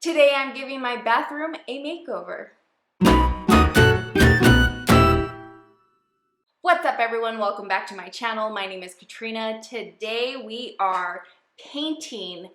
Today I'm giving my bathroom a makeover. What's up everyone? Welcome back to my channel. My name is Katrina. Today we are painting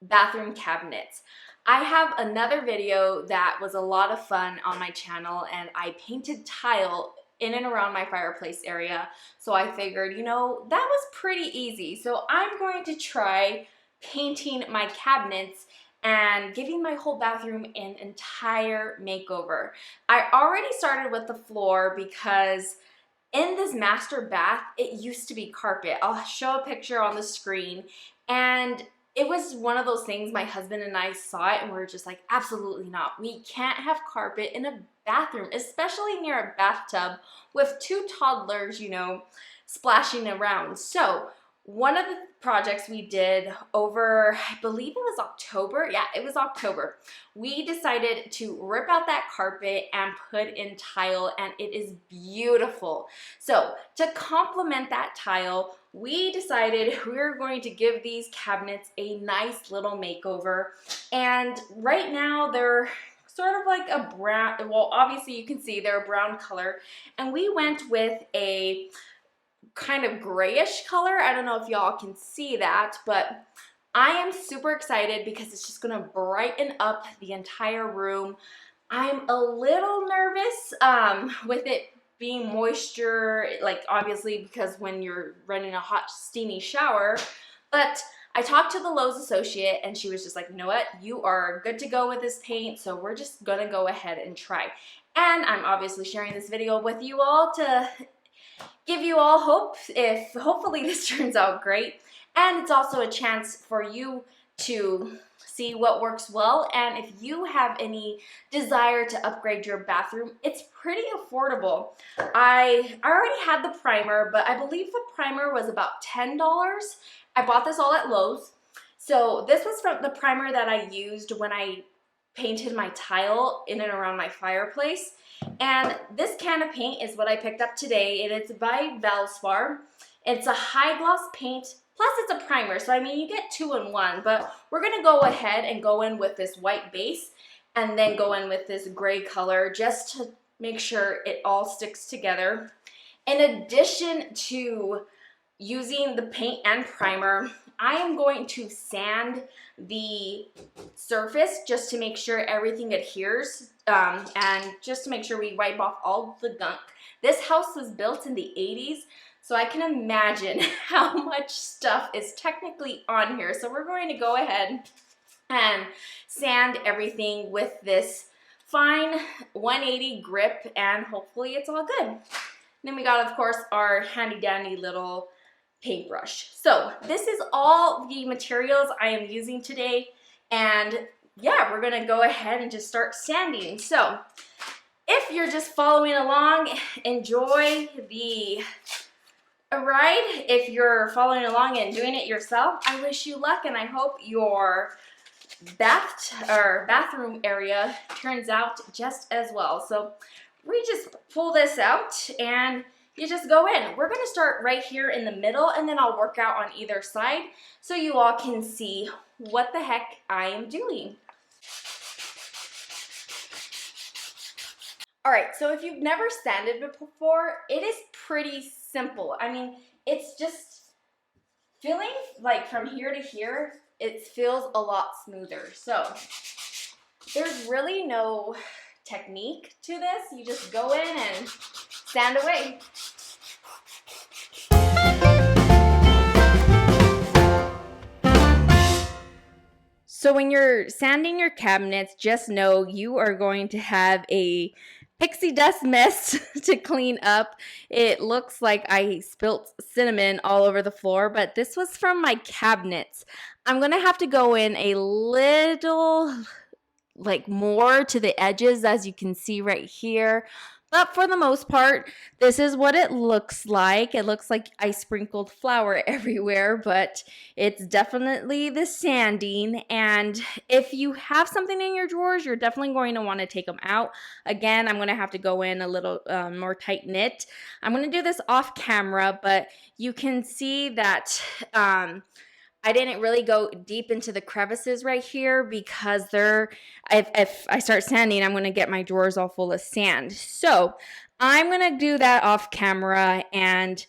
bathroom cabinets. I have another video that was a lot of fun on my channel and I painted tile in and around my fireplace area. So I figured, that was pretty easy. So I'm going to try painting my cabinets and giving my whole bathroom an entire makeover. I already started with the floor because in this master bath, it used to be carpet. I'll show a picture on the screen, and it was one of those things my husband and I saw it and we were just like, absolutely not. We can't have carpet in a bathroom, especially near a bathtub with two toddlers, splashing around. So one of the projects we did over, I believe it was October. Yeah, it was October. We decided to rip out that carpet and put in tile, and it is beautiful. So to complement that tile, we decided we were going to give these cabinets a nice little makeover. And right now they're sort of like a brown, well, obviously you can see they're a brown color, and we went with a kind of grayish color. I don't know if y'all can see that, but I am super excited because it's just gonna brighten up the entire room. I'm a little nervous with it being moisture, like obviously because when you're running a hot steamy shower, but I talked to the Lowe's associate and she was just like, you know what, you are good to go with this paint, so we're just gonna go ahead and try. And I'm obviously sharing this video with you all to give you all hope if hopefully this turns out great. And it's also a chance for you to see what works well, and if you have any desire to upgrade your bathroom, it's pretty affordable. I already had the primer, but I believe the primer was about $10. I bought this all at Lowe's. So this was from the primer that I used when I painted my tile in and around my fireplace. And this can of paint is what I picked up today, and it's by Valspar. It's a high gloss paint, plus it's a primer, so I mean you get two in one, but we're gonna go ahead and go in with this white base and then go in with this gray color just to make sure it all sticks together. In addition to using the paint and primer, I am going to sand the surface just to make sure everything adheres and just to make sure we wipe off all the gunk. This house was built in the 80s, so I can imagine how much stuff is technically on here. So we're going to go ahead and sand everything with this fine 180 grip, and hopefully it's all good. Then we got, of course, our handy dandy little paintbrush. So this is all the materials I am using today, and yeah, we're gonna go ahead and just start sanding. So if you're just following along, enjoy the ride. If you're following along and doing it yourself, I wish you luck, and I hope your bathroom area turns out just as well. So we just pull this out and you just go in. We're gonna start right here in the middle, and then I'll work out on either side so you all can see what the heck I am doing. All right, so if you've never sanded before, it is pretty simple. I mean, it's just feeling like from here to here, it feels a lot smoother. So there's really no technique to this. You just go in and sand away. So when you're sanding your cabinets, just know you are going to have a pixie dust mess to clean up. It looks like I spilt cinnamon all over the floor, but this was from my cabinets. I'm gonna have to go in a little more to the edges, as you can see right here. But for the most part, this is what it looks like. It looks like I sprinkled flour everywhere, but it's definitely the sanding. And if you have something in your drawers, you're definitely going to want to take them out. Again, I'm going to have to go in a little more tight knit. I'm going to do this off camera, but you can see that I didn't really go deep into the crevices right here because if I start sanding, I'm going to get my drawers all full of sand. So I'm going to do that off camera. And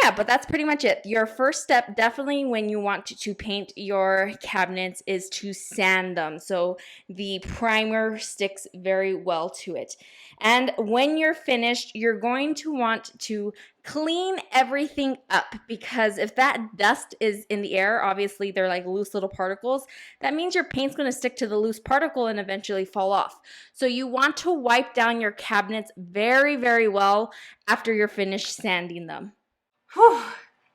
yeah, but that's pretty much it. Your first step, definitely when you want to paint your cabinets, is to sand them. So the primer sticks very well to it. And when you're finished, you're going to want to clean everything up, because if that dust is in the air, obviously they're like loose little particles, that means your paint's going to stick to the loose particle and eventually fall off. So you want to wipe down your cabinets very, very well after you're finished sanding them. Whew.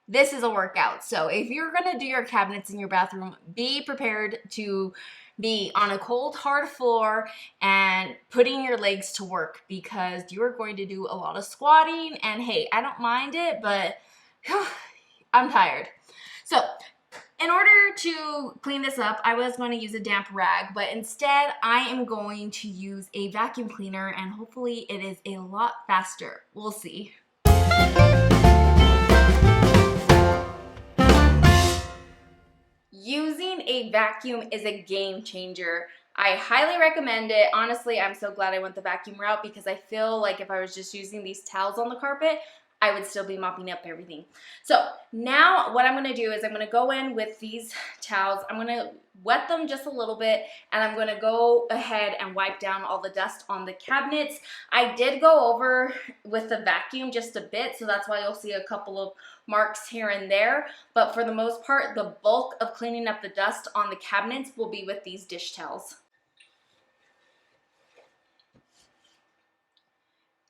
This is a workout. So if you're going to do your cabinets in your bathroom, be prepared to be on a cold, hard floor and putting your legs to work, because you're going to do a lot of squatting. And hey, I don't mind it, but whew, I'm tired. So in order to clean this up, I was going to use a damp rag, but instead I am going to use a vacuum cleaner, and hopefully it is a lot faster. We'll see. Using a vacuum is a game changer. I highly recommend it. Honestly, I'm so glad I went the vacuum route, because I feel like if I was just using these towels on the carpet, I would still be mopping up everything. So now what I'm going to do is I'm going to go in with these towels. I'm going to wet them just a little bit, and I'm going to go ahead and wipe down all the dust on the cabinets. I did go over with the vacuum just a bit, so that's why you'll see a couple of marks here and there. But for the most part, the bulk of cleaning up the dust on the cabinets will be with these dish towels.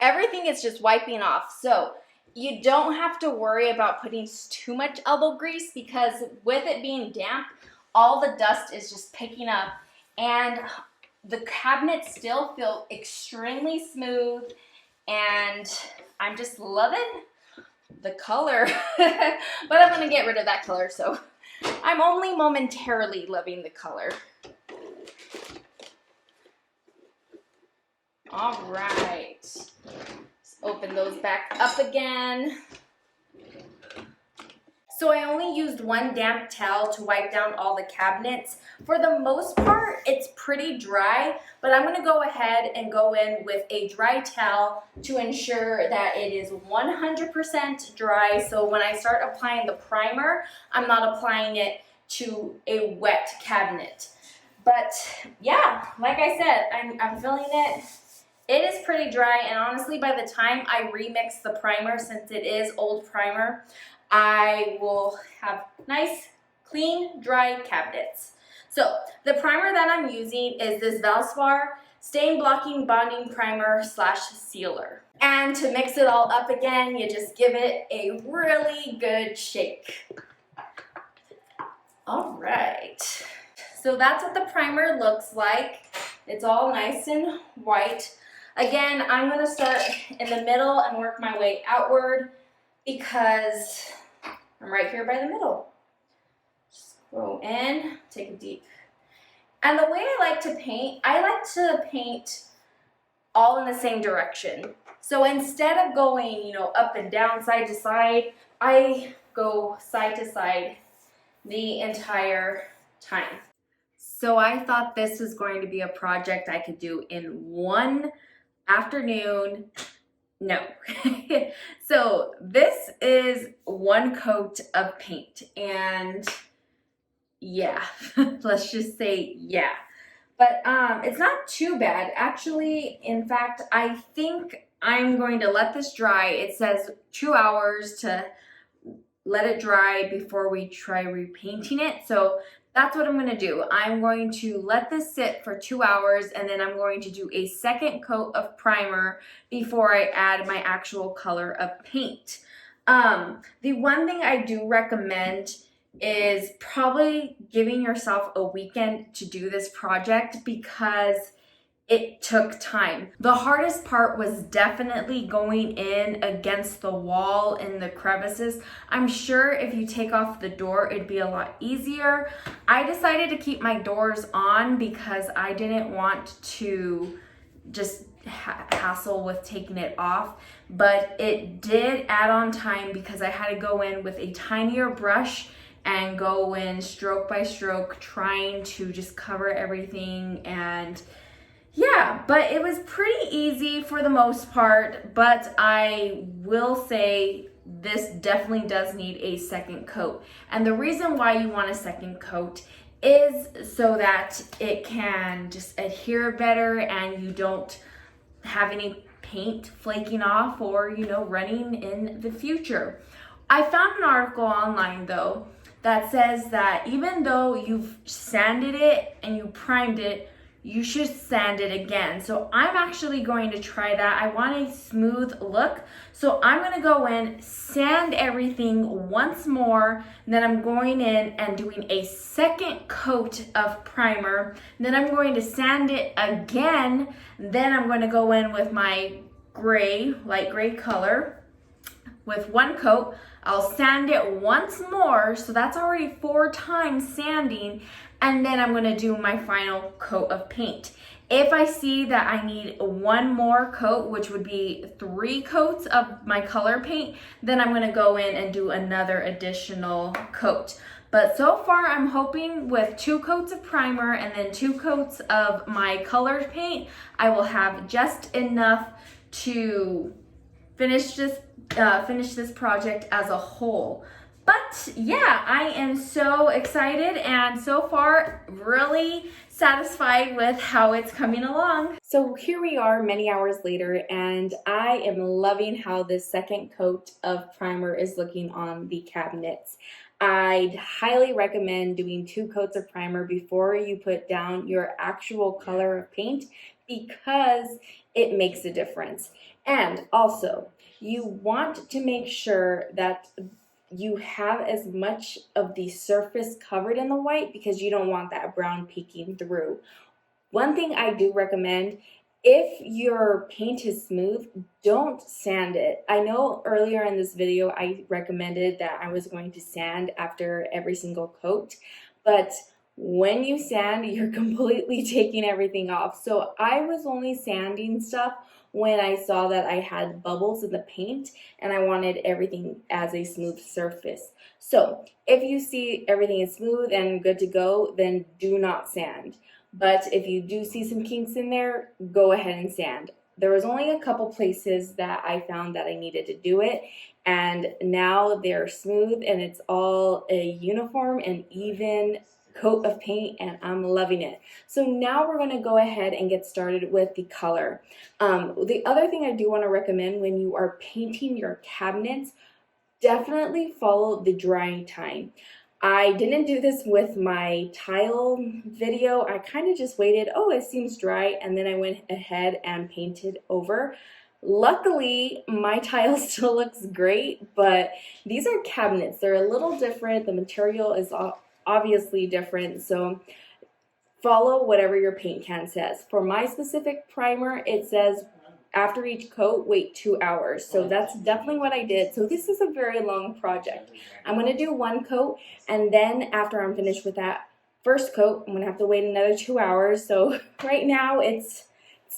Everything is just wiping off. So you don't have to worry about putting too much elbow grease, because with it being damp, all the dust is just picking up, and the cabinets still feel extremely smooth, and I'm just loving the color. But I'm gonna get rid of that color, so I'm only momentarily loving the color. All right. Open those back up again. So I only used one damp towel to wipe down all the cabinets. For the most part, it's pretty dry, but I'm gonna go ahead and go in with a dry towel to ensure that it is 100% dry. So when I start applying the primer, I'm not applying it to a wet cabinet. But yeah, like I said, I'm feeling it. It is pretty dry, and honestly, by the time I remix the primer, since it is old primer, I will have nice, clean, dry cabinets. So the primer that I'm using is this Valspar Stain Blocking Bonding Primer / Sealer. And to mix it all up again, you just give it a really good shake. All right. So that's what the primer looks like. It's all nice and white. Again, I'm going to start in the middle and work my way outward, because I'm right here by the middle. Just go in, take a deep. And the way I like to paint all in the same direction. So instead of going, up and down, side to side, I go side to side the entire time. So I thought this was going to be a project I could do in one afternoon. No. So this is one coat of paint, and yeah, let's just say yeah. But it's not too bad. Actually, in fact, I think I'm going to let this dry. It says 2 hours to let it dry before we try repainting it. So that's what I'm going to do. I'm going to let this sit for 2 hours, and then I'm going to do a second coat of primer before I add my actual color of paint. The one thing I do recommend is probably giving yourself a weekend to do this project, because it took time. The hardest part was definitely going in against the wall in the crevices. I'm sure if you take off the door, it'd be a lot easier. I decided to keep my doors on because I didn't want to just hassle with taking it off, but it did add on time because I had to go in with a tinier brush and go in stroke by stroke, trying to just cover everything. And yeah, but it was pretty easy for the most part, but I will say this definitely does need a second coat. And the reason why you want a second coat is so that it can just adhere better and you don't have any paint flaking off or, you know, running in the future. I found an article online though that says that even though you've sanded it and you primed it, you should sand it again. So I'm actually going to try that. I want a smooth look. So I'm gonna go in, sand everything once more, then I'm going in and doing a second coat of primer. Then I'm going to sand it again. Then I'm going to go in with my gray, light gray color with one coat. I'll sand it once more, so that's already 4 times sanding, and then I'm gonna do my final coat of paint. If I see that I need one more coat, which would be 3 coats of my color paint, then I'm gonna go in and do another additional coat. But so far, I'm hoping with 2 coats of primer and then 2 coats of my colored paint, I will have just enough to finish this project as a whole. But yeah, I am so excited and so far really satisfied with how it's coming along. So here we are many hours later, and I am loving how this second coat of primer is looking on the cabinets. I'd highly recommend doing 2 coats of primer before you put down your actual color of paint, because it makes a difference. And also, you want to make sure that you have as much of the surface covered in the white, because you don't want that brown peeking through. One thing I do recommend, if your paint is smooth, don't sand it. I know earlier in this video I recommended that I was going to sand after every single coat, but when you sand, you're completely taking everything off. So I was only sanding stuff when I saw that I had bubbles in the paint and I wanted everything as a smooth surface. So if you see everything is smooth and good to go, then do not sand. But if you do see some kinks in there, go ahead and sand. There was only a couple places that I found that I needed to do it, and now they're smooth and it's all a uniform and even coat of paint, and I'm loving it. So now we're going to go ahead and get started with the color. The other thing I do want to recommend when you are painting your cabinets, definitely follow the drying time. I didn't do this with my tile video. I kind of just waited, oh, it seems dry, and then I went ahead and painted over. Luckily, my tile still looks great, but these are cabinets. They're a little different. The material is obviously different, so follow whatever your paint can says. For my specific primer, it says after each coat, wait 2 hours. So that's definitely what I did. So this is a very long project. I'm going to do 1 coat, and then after I'm finished with that first coat, I'm going to have to wait another 2 hours. So right now it's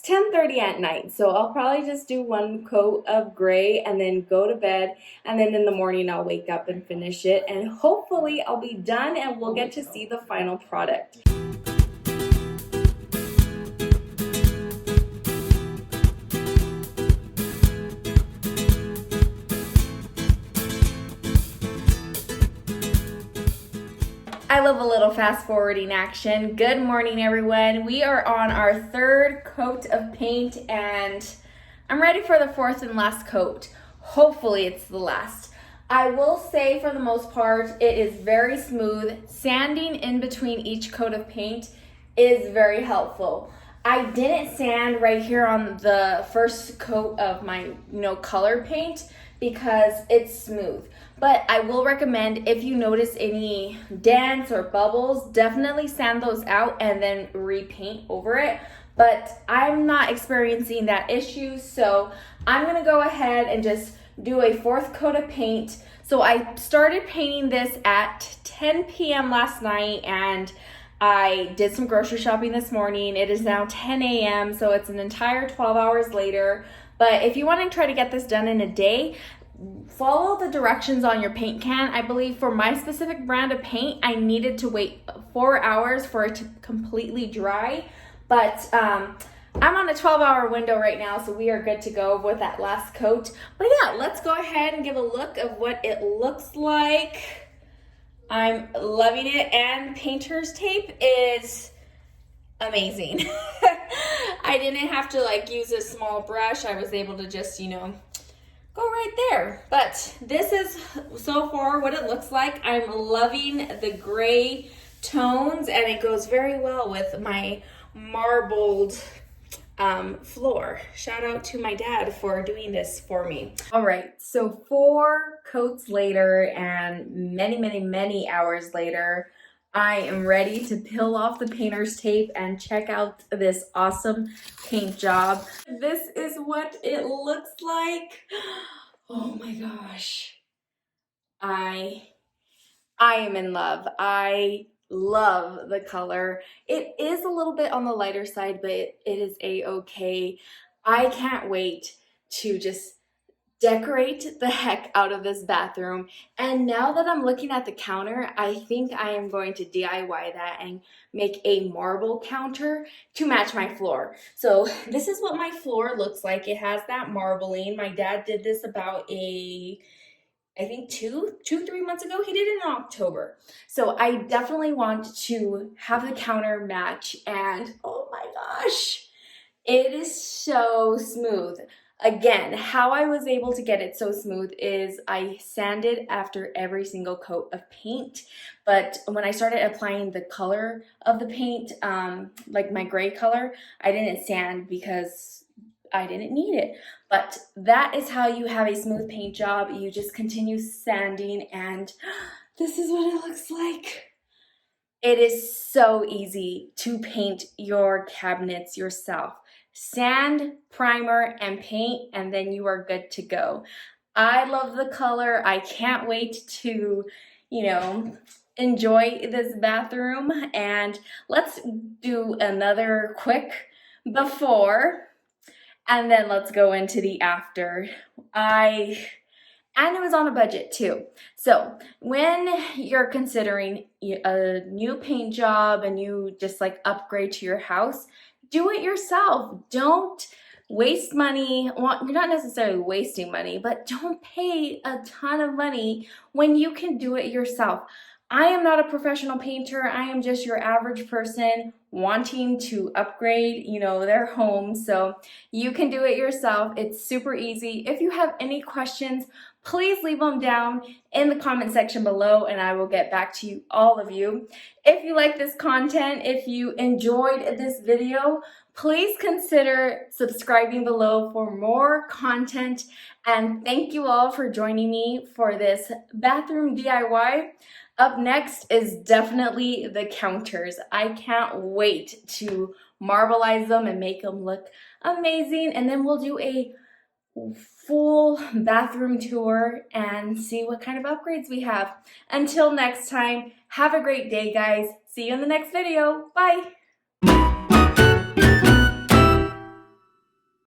10:30 at night, so I'll probably just do 1 coat of gray and then go to bed, and then in the morning I'll wake up and finish it, and hopefully I'll be done and we'll get to see the final product. I love a little fast forwarding action. Good morning, everyone. We are on our 3rd coat of paint, and I'm ready for the 4th and last coat. Hopefully it's the last. I will say for the most part, it is very smooth. Sanding in between each coat of paint is very helpful. I didn't sand right here on the first coat of my color paint because it's smooth. But I will recommend, if you notice any dents or bubbles, definitely sand those out and then repaint over it. But I'm not experiencing that issue, so I'm gonna go ahead and just do a 4th coat of paint. So I started painting this at 10 p.m. last night, and I did some grocery shopping this morning. It is now 10 a.m., so it's an entire 12 hours later. But if you want to try to get this done in a day, follow the directions on your paint can. I believe for my specific brand of paint, I needed to wait 4 hours for it to completely dry, but I'm on a 12-hour window right now, so we are good to go with that last coat. But yeah, let's go ahead and give a look of what it looks like. I'm loving it, and painter's tape is amazing. I didn't have to like use a small brush. I was able to just, you know, go right there. But this is so far what it looks like. I'm loving the gray tones, and it goes very well with my marbled floor. Shout out to my dad for doing this for me. All right, so 4 coats later and many hours later, I am ready to peel off the painter's tape and check out this awesome paint job. This is what it looks like. Oh my gosh. I am in love. I love the color. It is a little bit on the lighter side, but it is a-okay. I can't wait to just decorate the heck out of this bathroom. And now that I'm looking at the counter, I think I am going to DIY that and make a marble counter to match my floor. So this is what my floor looks like. It has that marbling. My dad did this about I think 3 months ago. He did it in October. So I definitely want to have the counter match, and oh my gosh, it is so smooth. Again, how I was able to get it so smooth is I sanded after every single coat of paint. But when I started applying the color of the paint, like my gray color, I didn't sand because I didn't need it. But that is how you have a smooth paint job. You just continue sanding, and this is what it looks like. It is so easy to paint your cabinets yourself. Sand, primer, and paint, and then you are good to go. I love the color. I can't wait to, you know, enjoy this bathroom. And let's do another quick before, and then let's go into the after. And it was on a budget too. So when you're considering a new paint job, a new just like upgrade to your house, do it yourself. Don't waste money. Well, you're not necessarily wasting money, but don't pay a ton of money when you can do it yourself. I am not a professional painter. I am just your average person wanting to upgrade, you know, their home. So you can do it yourself. It's super easy. If you have any questions, please leave them down in the comment section below, and I will get back to you, all of you. If you like this content, if you enjoyed this video, please consider subscribing below for more content. And thank you all for joining me for this bathroom DIY. Up next is definitely the counters. I can't wait to marbleize them and make them look amazing. And then we'll do a full bathroom tour and see what kind of upgrades we have. Until next time, have a great day, guys. See you in the next video. Bye.